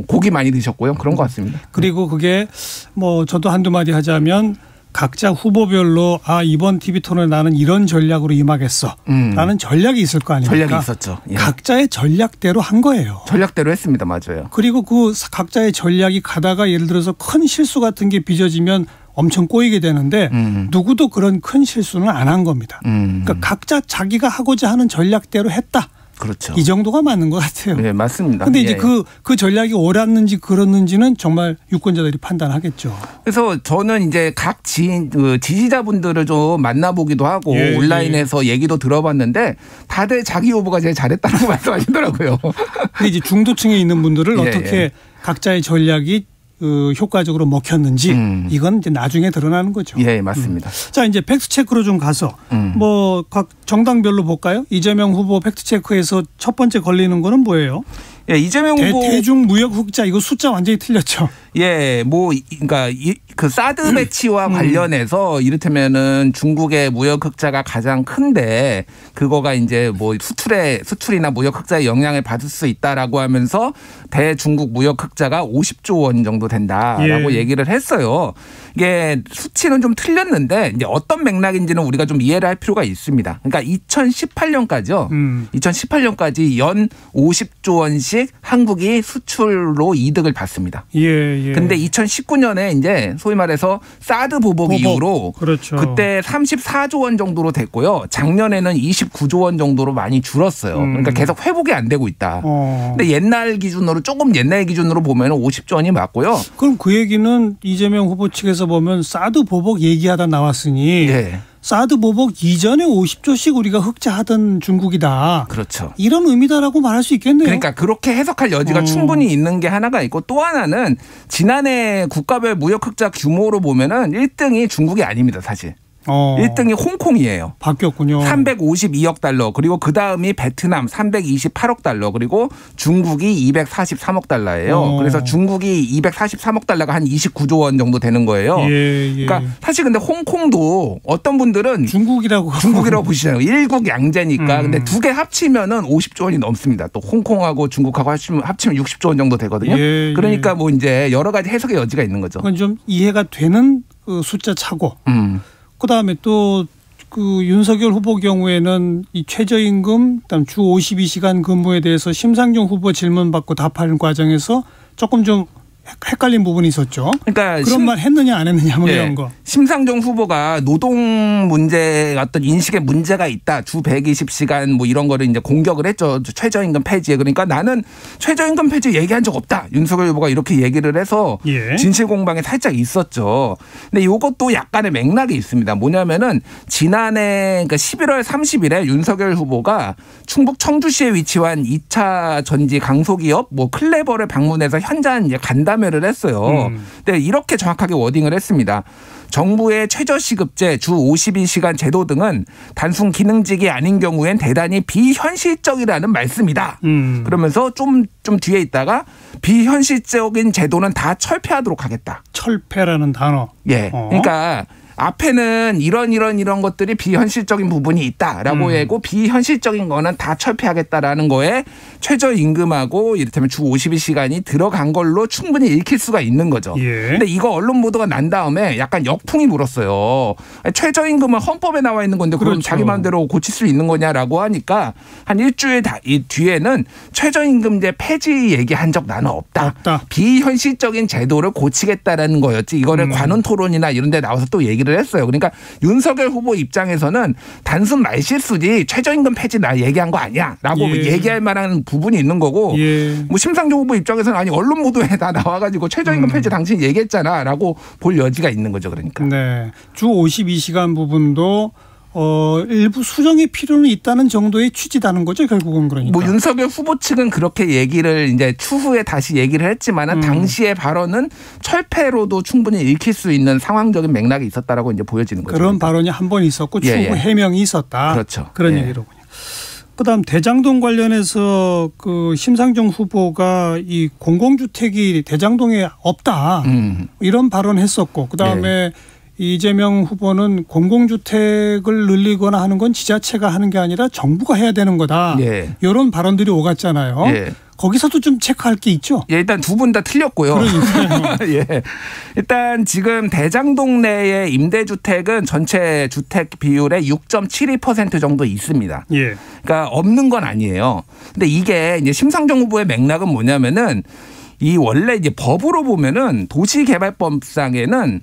고기 많이 드셨고요. 그런 것 같습니다. 그리고 그게 뭐 저도 한두 마디 하자면 각자 후보별로 이번 TV 토론에 나는 이런 전략으로 임하겠어. 라는 전략이 있을 거 아닙니까? 전략이 있었죠. 예. 각자의 전략대로 한 거예요. 전략대로 했습니다. 맞아요. 그리고 그 각자의 전략이 가다가 예를 들어서 큰 실수 같은 게 빚어지면 엄청 꼬이게 되는데 누구도 그런 큰 실수는 안 한 겁니다. 그러니까 각자 자기가 하고자 하는 전략대로 했다. 그렇죠. 이 정도가 맞는 것 같아요. 네, 맞습니다. 근데 이제 그 전략이 옳았는지 그렇는지는 정말 유권자들이 판단하겠죠. 그래서 저는 이제 각 지지자분들을 좀 만나보기도 하고 온라인에서 얘기도 들어봤는데 다들 자기 후보가 제일 잘했다고 말씀하시더라고요. 근데 이제 중도층에 있는 분들을 어떻게 각자의 전략이 효과적으로 먹혔는지 이건 이제 나중에 드러나는 거죠. 예, 맞습니다. 자, 이제 팩트 체크로 좀 가서 뭐 각 정당별로 볼까요? 이재명 후보 팩트 체크에서 첫 번째 걸리는 거는 뭐예요? 예, 이재명 후보 대중 무역 흑자 이거 숫자 완전히 틀렸죠. 예, 뭐 그러니까 그 사드 배치와 관련해서 이를테면은 중국의 무역 흑자가 가장 큰데 그거가 이제 뭐 수출이나 무역 흑자에 영향을 받을 수 있다라고 하면서 대중국 무역 흑자가 50조 원 정도 된다라고 얘기를 했어요. 이게 수치는 좀 틀렸는데 이제 어떤 맥락인지는 우리가 좀 이해를 할 필요가 있습니다. 그러니까 2018년까지요. 2018년까지 연 50조 원씩 한국이 수출로 이득을 받습니다. 근데 2019년에 이제 소위 말해서 사드 보복 이후로 그렇죠. 그때 34조 원 정도로 됐고요. 작년에는 29조 원 정도로 많이 줄었어요. 그러니까 계속 회복이 안 되고 있다. 근데 옛날 기준으로 보면 50조 원이 맞고요. 그럼 그 얘기는 이재명 후보 측에서 보면 사드 보복 얘기하다 나왔으니 사드 보복 이전에 50조씩 우리가 흑자하던 중국이다. 그렇죠. 이런 의미다라고 말할 수 있겠네요. 그러니까 그렇게 해석할 여지가 충분히 있는 게 하나가 있고 또 하나는 지난해 국가별 무역 흑자 규모로 보면은 1등이 중국이 아닙니다, 사실. 1등이 홍콩이에요. 바뀌었군요. 352억 달러 그리고 그다음이 베트남 328억 달러 그리고 중국이 243억 달러예요. 그래서 중국이 243억 달러가 한 29조 원 정도 되는 거예요. 그러니까 사실 근데 홍콩도 어떤 분들은 중국이라고 보시잖아요. 일국 양제니까. 근데 두 개 합치면은 50조 원이 넘습니다. 또 홍콩하고 중국하고 합치면 60조 원 정도 되거든요. 그러니까 뭐 이제 여러 가지 해석의 여지가 있는 거죠. 그건 좀 이해가 되는 그 숫자 차고. 그다음에 또 그 윤석열 후보 경우에는 이 최저임금, 그다음 주 52시간 근무에 대해서 심상정 후보 질문 받고 답하는 과정에서 조금 좀 헷갈린 부분이 있었죠. 그러니까 그런 말 했느냐 안 했느냐 뭐 이런 거. 심상정 후보가 노동 문제 어떤 인식에 문제가 있다. 주 120시간 뭐 이런 거를 이제 공격을 했죠. 최저임금 폐지에. 그러니까 나는 최저임금 폐지 얘기한 적 없다. 윤석열 후보가 이렇게 얘기를 해서 진실 공방에 살짝 있었죠. 근데 이것도 약간의 맥락이 있습니다. 뭐냐면은 지난해 그러니까 11월 30일에 윤석열 후보가 충북 청주시에 위치한 2차 전지 강소기업 뭐 클레버를 방문해서 현장 이제 간담회를 했어요. 근데 이렇게 정확하게 워딩을 했습니다. 정부의 최저시급제, 주 52시간 제도 등은 단순 기능직이 아닌 경우엔 대단히 비현실적이라는 말씀이다. 그러면서 좀 뒤에 있다가 비현실적인 제도는 다 철폐하도록 하겠다. 철폐라는 단어. 그러니까 앞에는 이런 것들이 비현실적인 부분이 있다라고 하고 비현실적인 거는 다 철폐하겠다라는 거에 최저임금하고 이를테면 주 52시간이 들어간 걸로 충분히 읽힐 수가 있는 거죠. 근데 이거 언론 보도가 난 다음에 약간 역풍이 불었어요. 최저임금은 헌법에 나와 있는 건데 그럼 자기 마음대로 고칠 수 있는 거냐라고 하니까 한 일주일 뒤에는 최저임금제 폐지 얘기한 적 나는 없다. 비현실적인 제도를 고치겠다라는 거였지. 이거를 관훈 토론이나 이런 데 나와서 또 얘기를 했어요. 그러니까 윤석열 후보 입장에서는 단순 말실수지 최저임금 폐지 나 얘기한 거 아니야라고 얘기할 만한 부분이 있는 거고 뭐 심상정 후보 입장에서는 아니 언론 보도에 다 나와가지고 최저임금 폐지 당신이 얘기했잖아라고 볼 여지가 있는 거죠. 그러니까. 네. 주 52시간 부분도 일부 수정의 필요는 있다는 정도의 취지다는 거죠, 결국은. 그러니까. 뭐 윤석열 후보 측은 그렇게 얘기를 이제 추후에 다시 얘기를 했지만은 당시의 발언은 철폐로도 충분히 읽힐 수 있는 상황적인 맥락이 있었다라고 이제 보여지는 거죠. 그런 발언이 한 번 있었고 추후 해명이 있었다. 그렇죠. 그런 얘기로군요. 그다음 대장동 관련해서 그 심상정 후보가 이 공공주택이 대장동에 없다 이런 발언했었고 그다음에 이재명 후보는 공공주택을 늘리거나 하는 건 지자체가 하는 게 아니라 정부가 해야 되는 거다. 이런 발언들이 오갔잖아요. 거기서도 좀 체크할 게 있죠. 일단 두 분 다 틀렸고요. 일단 지금 대장동 내의 임대주택은 전체 주택 비율의 6.72% 정도 있습니다. 그러니까 없는 건 아니에요. 근데 이게 이제 심상정 후보의 맥락은 뭐냐면은 이 원래 이제 법으로 보면은 도시개발법상에는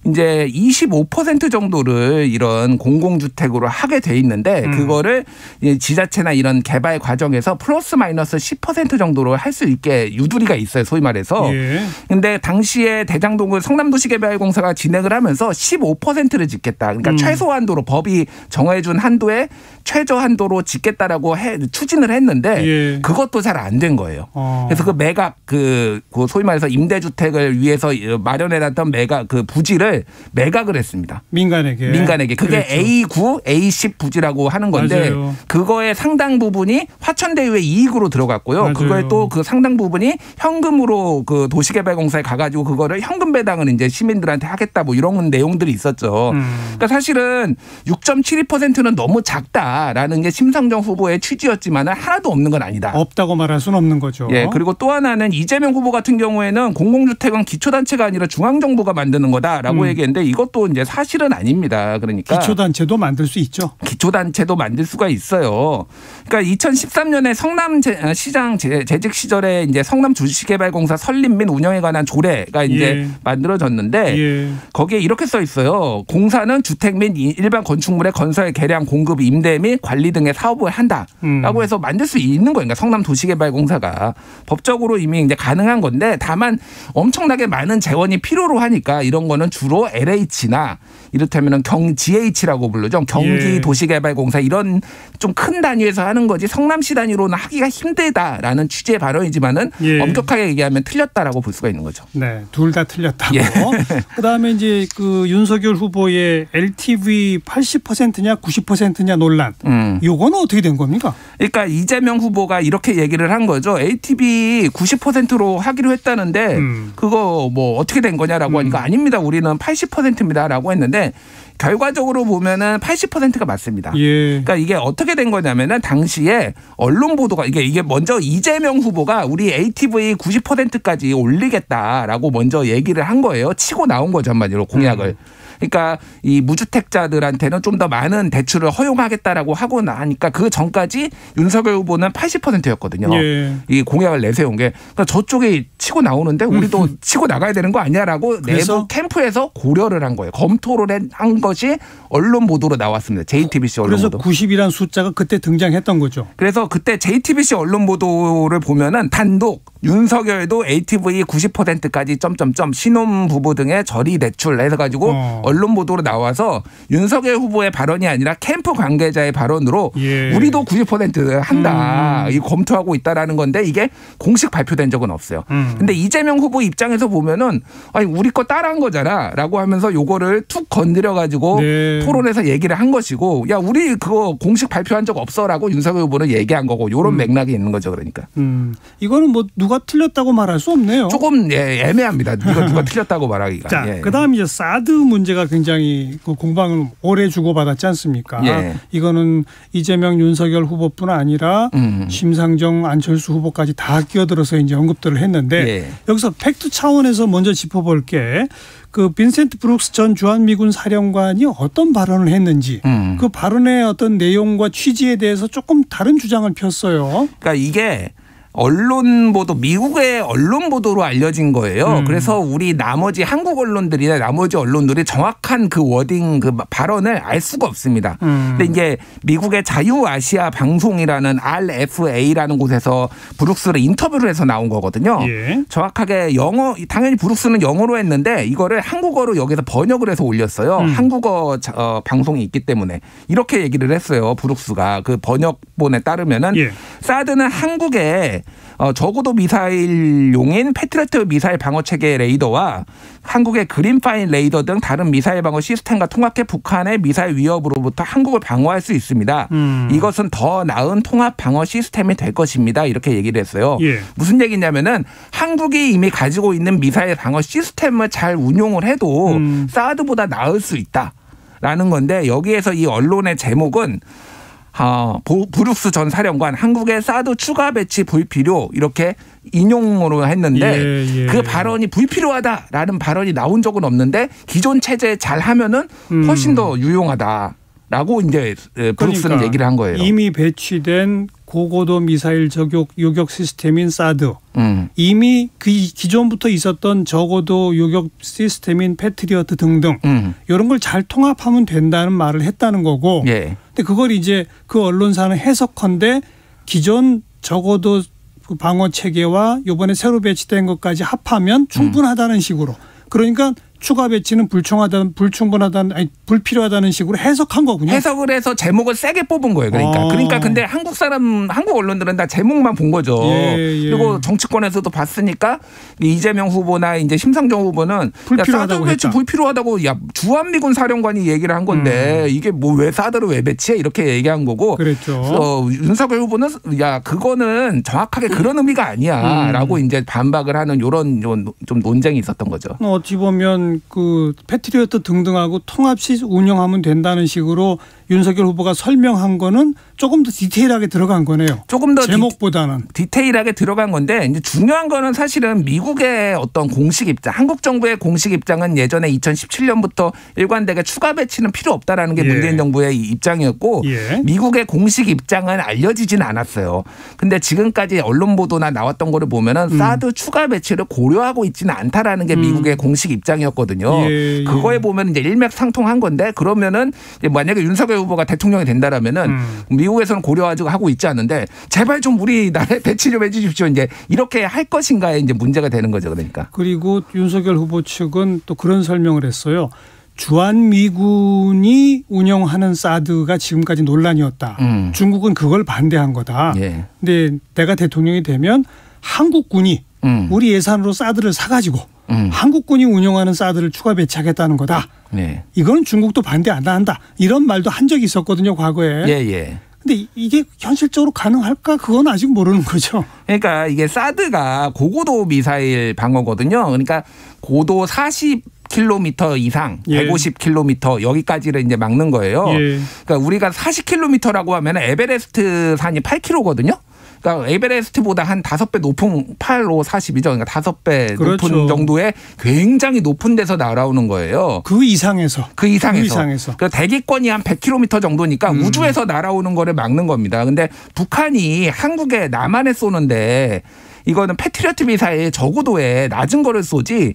이제 25% 정도를 이런 공공주택으로 하게 돼 있는데 그거를 지자체나 이런 개발 과정에서 플러스 마이너스 10% 정도로 할 수 있게 유두리가 있어요. 소위 말해서. 근데 당시에 대장동을 성남도시개발공사가 진행을 하면서 15%를 짓겠다. 그러니까 최소한도로 법이 정해준 한도에 최저 한도로 짓겠다라고 추진을 했는데 그것도 잘 안 된 거예요. 그래서 그 매각 그 소위 말해서 임대주택을 위해서 마련해놨던 매각 그 부지를 매각을 했습니다. 민간에게. 그게 그렇죠. A9, A10 부지라고 하는 건데 맞아요. 그거의 상당 부분이 화천대유의 이익으로 들어갔고요. 맞아요. 그거에 또 그 상당 부분이 현금으로 그 도시개발공사에 가가지고 그거를 현금 배당을 이제 시민들한테 하겠다 뭐 이런 내용들이 있었죠. 그러니까 사실은 6.72%는 너무 작다라는 게 심상정 후보의 취지였지만 하나도 없는 건 아니다. 없다고 말할 수는 없는 거죠. 그리고 또 하나는 이재명 후보 같은 경우에는 공공주택은 기초단체가 아니라 중앙정부가 만드는 거다라고 얘기했는데 이것도 이제 사실은 아닙니다. 그러니까 기초단체도 만들 수 있죠. 기초단체도 만들 수가 있어요. 그러니까 2013년에 성남시장 재직 시절에 이제 성남주식개발공사 설립 및 운영에 관한 조례가 이제 만들어졌는데 거기에 이렇게 써 있어요. 공사는 주택 및 일반 건축물의 건설, 개량, 공급, 임대 및 관리 등의 사업을 한다라고 해서 만들 수 있는 거예요. 그러니까 성남도시개발공사가 법적으로 이미 이제 가능한 건데 다만 엄청나게 많은 재원이 필요로 하니까 이런 거는 주로 LH나 이를테면 GH라고 부르죠. 경기도시개발공사 이런 좀 큰 단위에서 하는 거지 성남시 단위로는 하기가 힘들다라는 취지의 발언이지만은 엄격하게 얘기하면 틀렸다라고 볼 수가 있는 거죠. 네, 둘 다 틀렸다고. 그다음에 이제 그 윤석열 후보의 LTV 80%냐 90%냐 논란. 요거는 어떻게 된 겁니까? 그러니까 이재명 후보가 이렇게 얘기를 한 거죠. LTV 90%로 하기로 했다는데 그거 뭐 어떻게 된 거냐라고 하니까 아닙니다. 우리는 80%입니다라고 했는데 결과적으로 보면은 80%가 맞습니다. 그러니까 이게 어떻게 된 거냐면은 당시에 언론 보도가 이게 먼저 이재명 후보가 우리 LTV 90%까지 올리겠다라고 먼저 얘기를 한 거예요. 치고 나온 거죠, 한마디로 공약을. 그러니까 이 무주택자들한테는 좀 더 많은 대출을 허용하겠다라고 하고 나니까 그 전까지 윤석열 후보는 80%였거든요. 이 공약을 내세운 게 그러니까 저쪽에 치고 나오는데 우리도 치고 나가야 되는 거 아니야라고 내부 캠프에서 고려를 한 거예요. 검토를 한 것이 언론 보도로 나왔습니다. JTBC 언론 보도. 그래서 90이라는 숫자가 그때 등장했던 거죠. 그래서 그때 JTBC 언론 보도를 보면은 단독 윤석열도 LTV 90%까지 점점점 신혼부부 등의 저리 대출 해가지고 언론 보도로 나와서 윤석열 후보의 발언이 아니라 캠프 관계자의 발언으로 우리도 90% 한다. 이 검토하고 있다라는 건데 이게 공식 발표된 적은 없어요. 근데 이재명 후보 입장에서 보면은 아니 우리 거 따라한 거잖아라고 하면서 요거를 툭 건드려가지고 토론에서 얘기를 한 것이고 야 우리 그거 공식 발표한 적 없어라고 윤석열 후보는 얘기한 거고 이런 맥락이 있는 거죠. 그러니까. 이거는 뭐 누가 틀렸다고 말할 수 없네요. 조금 애매합니다. 누가 틀렸다고 말하기가. 자, 그다음 이제 사드 문제가 굉장히 그 공방을 오래 주고받았지 않습니까? 이거는 이재명, 윤석열 후보뿐 아니라 심상정, 안철수 후보까지 다 끼어들어서 이제 언급들을 했는데 여기서 팩트 차원에서 먼저 짚어볼 게 그 빈센트 브룩스 전 주한미군 사령관이 어떤 발언을 했는지 그 발언의 어떤 내용과 취지에 대해서 조금 다른 주장을 폈어요. 그러니까 이게 언론 보도, 미국의 언론 보도로 알려진 거예요. 그래서 우리 나머지 한국 언론들이나 나머지 언론들이 정확한 그 워딩, 그 발언을 알 수가 없습니다. 근데 이게 미국의 자유아시아 방송이라는 RFA라는 곳에서 브룩스를 인터뷰를 해서 나온 거거든요. 정확하게 당연히 브룩스는 영어로 했는데 이거를 한국어로 여기서 번역을 해서 올렸어요. 한국어 방송이 있기 때문에 이렇게 얘기를 했어요. 브룩스가 그 번역본에 따르면은 사드는 한국에 저고도 미사일용인 패트리어트 미사일 방어 체계 레이더와 한국의 그린파인 레이더 등 다른 미사일 방어 시스템과 통합해 북한의 미사일 위협으로부터 한국을 방어할 수 있습니다. 이것은 더 나은 통합 방어 시스템이 될 것입니다. 이렇게 얘기를 했어요. 예. 무슨 얘기냐면은 한국이 이미 가지고 있는 미사일 방어 시스템을 잘 운용을 해도 사드보다 나을 수 있다라는 건데 여기에서 이 언론의 제목은 브룩스 전 사령관 한국의 사드 추가 배치 불필요 이렇게 인용으로 했는데 그 발언이 불필요하다라는 발언이 나온 적은 없는데 기존 체제 잘 하면은 훨씬 더 유용하다라고 이제 브룩스는 그러니까 얘기를 한 거예요. 이미 배치된 고고도 미사일 요격 시스템인 사드 이미 그 기존부터 있었던 저고도 요격 시스템인 패트리어트 등등 이런 걸 잘 통합하면 된다는 말을 했다는 거고 예. 근데 그걸 이제 그 언론사는 해석컨대 기존 저고도 방어 체계와 이번에 새로 배치된 것까지 합하면 충분하다는 식으로 그러니까 추가 배치는 불필요하다는 식으로 해석한 거군요. 해석을 해서 제목을 세게 뽑은 거예요. 그러니까 근데 한국 언론들은 다 제목만 본 거죠. 그리고 정치권에서도 봤으니까 이재명 후보나 이제 심상정 후보는 불필요하다고 사드 배치 불필요하다고 주한미군 사령관이 얘기를 한 건데 이게 뭐 왜 사드를 왜 배치해 이렇게 얘기한 거고. 그랬죠. 윤석열 후보는 그거는 정확하게 그런 의미가 아니야라고 이제 반박을 하는 이런 좀 논쟁이 있었던 거죠. 어찌 보면 그 패트리어트 등등하고 통합시 운영하면 된다는 식으로 윤석열 후보가 설명한 거는 조금 더 디테일하게 들어간 거네요. 조금 더 제목보다는 디테일하게 들어간 건데 이제 중요한 거는 사실은 미국의 어떤 공식 입장, 한국 정부의 공식 입장은 예전에 2017년부터 일관되게 추가 배치는 필요 없다라는 게 문재인 정부의 입장이었고 미국의 공식 입장은 알려지진 않았어요. 근데 지금까지 언론 보도나 나왔던 거를 보면은 사드 추가 배치를 고려하고 있지는 않다라는 게 미국의 공식 입장이었거든요. 그거에 보면 이제 일맥상통한 건데 그러면은 만약에 윤석열 후보가 대통령이 된다라면은 미국에서는 고려하고 있지 않은데 제발 좀 우리나라에 배치 좀 해주십시오. 이제 이렇게 할 것인가에 이제 문제가 되는 거죠. 그러니까. 그리고 윤석열 후보 측은 또 그런 설명을 했어요. 주한미군이 운영하는 사드가 지금까지 논란이었다. 중국은 그걸 반대한 거다. 근데 내가 대통령이 되면 한국군이 우리 예산으로 사드를 사가지고 한국군이 운영하는 사드를 추가 배치하겠다는 거다. 이거는 중국도 반대 안 한다. 이런 말도 한 적이 있었거든요. 과거에. 근데 이게 현실적으로 가능할까? 그건 아직 모르는 거죠. 그러니까 이게 사드가 고고도 미사일 방어거든요. 그러니까 고도 40km 이상, 150km 여기까지를 이제 막는 거예요. 그러니까 우리가 40km라고 하면 에베레스트 산이 8km거든요. 그러니까 에베레스트보다 한 5배 높은 8, 5, 40이죠. 그러니까 5배 높은 정도의 굉장히 높은 데서 날아오는 거예요. 그 이상에서. 그러니까 대기권이 한 100km 정도니까 우주에서 날아오는 거를 막는 겁니다. 근데 북한이 한국에 남한에 쏘는데 이거는 패트리어트 미사일 저고도에 낮은 거를 쏘지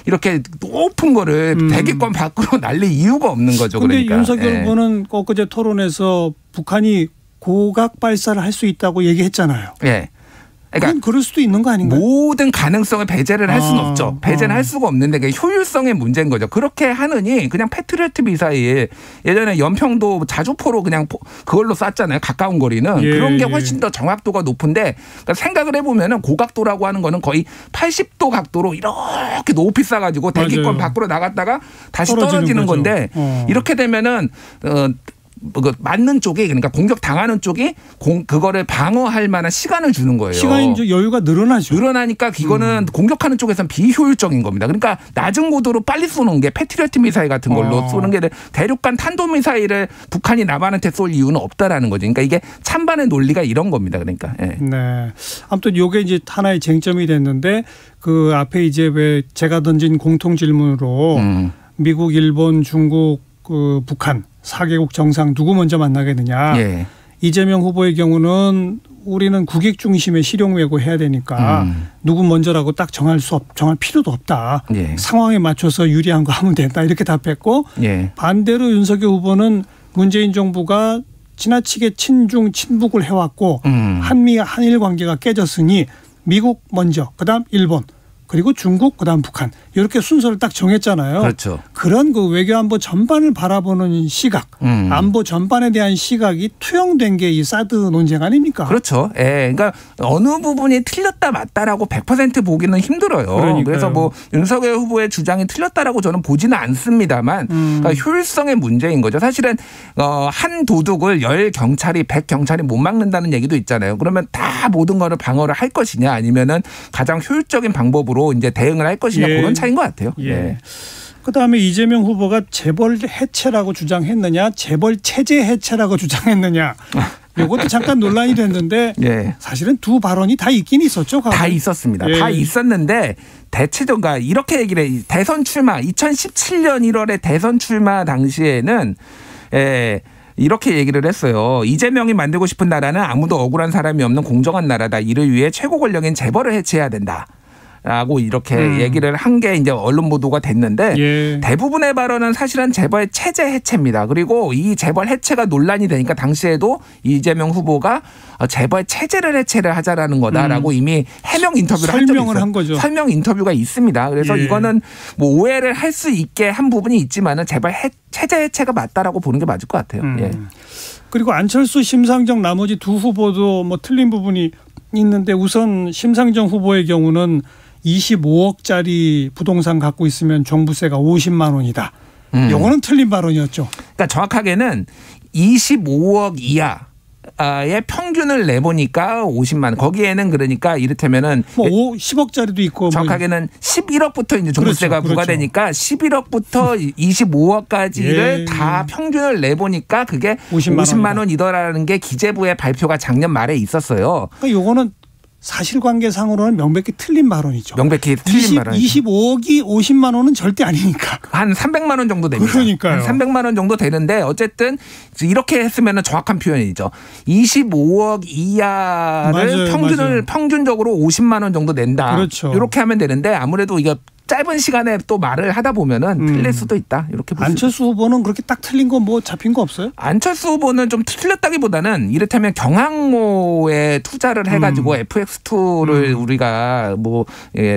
이렇게 높은 거를 대기권 밖으로 날릴 이유가 없는 거죠. 그런데 그러니까. 윤석열 후보는 엊그제 토론에서 북한이 고각 발사를 할 수 있다고 얘기했잖아요. 그러니까 그럴 수도 있는 거 아닌가요? 모든 가능성을 배제를 할 수는 없죠. 배제는 할 수가 없는데 그게 효율성의 문제인 거죠. 그렇게 하느니 그냥 패트리어트 미사일 예전에 연평도 자주포로 그냥 그걸로 쐈잖아요. 가까운 거리는. 그런 게 훨씬 더 정확도가 높은데 그러니까 생각을 해보면 고각도라고 하는 거는 거의 80도 각도로 이렇게 높이 쏴가지고 대기권 밖으로 나갔다가 다시 떨어지는 건데 이렇게 되면은 맞는 쪽이 그러니까 공격 당하는 쪽이 그거를 방어할 만한 시간을 주는 거예요. 시간이 여유가 늘어나죠. 늘어나니까 이거는 공격하는 쪽에서는 비효율적인 겁니다. 그러니까 낮은 고도로 빨리 쏘는 게 패트리어트 미사일 같은 걸로 쏘는 게 대륙간 탄도 미사일을 북한이 남한한테 쏠 이유는 없다라는 거죠. 그러니까 이게 찬반의 논리가 이런 겁니다. 그러니까. 네. 아무튼 이게 이제 하나의 쟁점이 됐는데 그 앞에 이제 왜 제가 던진 공통 질문으로 미국, 일본, 중국, 북한 4개국 정상 누구 먼저 만나겠느냐. 이재명 후보의 경우는 우리는 국익 중심의 실용 외교해야 되니까 누구 먼저라고 딱 정할 필요도 없다. 상황에 맞춰서 유리한 거 하면 된다. 이렇게 답했고 반대로 윤석열 후보는 문재인 정부가 지나치게 친중 친북을 해왔고 한일 관계가 깨졌으니 미국 먼저 그다음 일본 그리고 중국, 그다음 북한 이렇게 순서를 딱 정했잖아요. 그렇죠. 그런 그 외교안보 전반을 바라보는 시각, 안보 전반에 대한 시각이 투영된 게 이 사드 논쟁 아닙니까? 그렇죠. 예, 그러니까 어느 부분이 틀렸다 맞다라고 100% 보기는 힘들어요. 그러니까요. 그래서 뭐 윤석열 후보의 주장이 틀렸다라고 저는 보지는 않습니다만 그러니까 효율성의 문제인 거죠. 사실은 한 도둑을 10경찰이 100경찰이 못 막는다는 얘기도 있잖아요. 그러면 다 모든 거를 방어를 할 것이냐 아니면은 가장 효율적인 방법으로 이제 대응을 할 것이냐 그런 차이인 것 같아요. 예. 그다음에 이재명 후보가 재벌 해체라고 주장했느냐, 재벌 체제 해체라고 주장했느냐. 이것도 잠깐 논란이 됐는데 사실은 두 발언이 다 있긴 있었죠. 다 있었습니다. 다 있었는데 대체적으로 이렇게 얘기를 해. 대선 출마 2017년 1월에 대선 출마 당시에는 이렇게 얘기를 했어요. 이재명이 만들고 싶은 나라는 아무도 억울한 사람이 없는 공정한 나라다. 이를 위해 최고 권력인 재벌을 해체해야 된다. 라고 이렇게 얘기를 한 게 이제 언론 보도가 됐는데 대부분의 발언은 사실은 재벌 체제 해체입니다. 그리고 이 재벌 해체가 논란이 되니까 당시에도 이재명 후보가 재벌 체제를 해체를 하자라는 거다라고 이미 해명 인터뷰를 설명을 한 거죠. 설명 인터뷰가 있습니다. 그래서 이거는 뭐 오해를 할 수 있게 한 부분이 있지만은 재벌 체제 해체가 맞다라고 보는 게 맞을 것 같아요. 그리고 안철수, 심상정 나머지 두 후보도 뭐 틀린 부분이 있는데 우선 심상정 후보의 경우는 25억짜리 부동산 갖고 있으면 종부세가 50만 원이다. 이거는 틀린 발언이었죠. 그러니까 정확하게는 25억 이하의 평균을 내보니까 50만 원. 거기에는 그러니까 이를테면은 뭐 10억짜리도 있고 정확하게는 11억부터 이제 종부세가 부과되니까 11억부터 25억까지를 다 평균을 내보니까 그게 50만 원이더라는 게 기재부의 발표가 작년 말에 있었어요. 그러니까 이거는 사실관계상으로는 명백히 틀린 발언이죠. 명백히 틀린 발언이죠. 25억이 50만 원은 절대 아니니까. 한 300만 원 정도 됩니다. 그러니까요. 한 300만 원 정도 되는데 어쨌든 이렇게 했으면 정확한 표현이죠. 25억 이하를 평균적으로 50만 원 정도 낸다. 그렇죠. 이렇게 하면 되는데 아무래도 이거 짧은 시간에 또 말을 하다 보면은 틀릴 수도 있다. 이렇게 볼 수 안철수 후보는 그렇게 딱 틀린 거 뭐 잡힌 거 없어요? 안철수 후보는 좀 틀렸다기보다는 이를테면 경항모에 투자를 해가지고 FX2를 우리가 뭐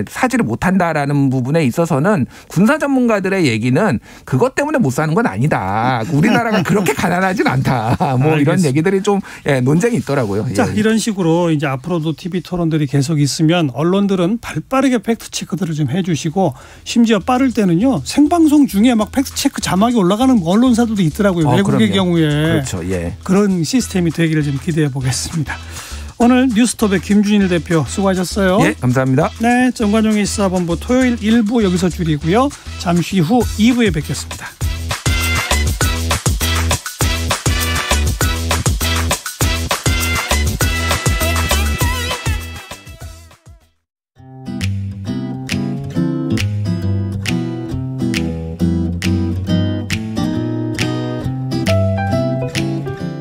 사지를 못한다라는 부분에 있어서는 군사 전문가들의 얘기는 그것 때문에 못 사는 건 아니다. 우리나라가 그렇게 가난하진 않다. 뭐 이런 얘기들이 좀 논쟁이 있더라고요. 자, 이런 식으로 이제 앞으로도 TV 토론들이 계속 있으면 언론들은 발빠르게 팩트 체크들을 좀 해주시고. 심지어 빠를 때는요 생방송 중에 막 팩트체크 자막이 올라가는 언론사들도 있더라고요. 외국의 경우에. 그렇죠. 그런 시스템이 되기를 좀 기대해 보겠습니다. 오늘 뉴스톱의 김준일 대표 수고하셨어요. 감사합니다. 네, 정관용의 시사본부 토요일 1부 여기서 줄이고요. 잠시 후 2부에 뵙겠습니다.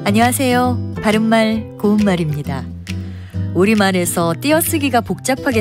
안녕하세요. 바른말 고운말입니다. 우리말에서 띄어쓰기가 복잡하게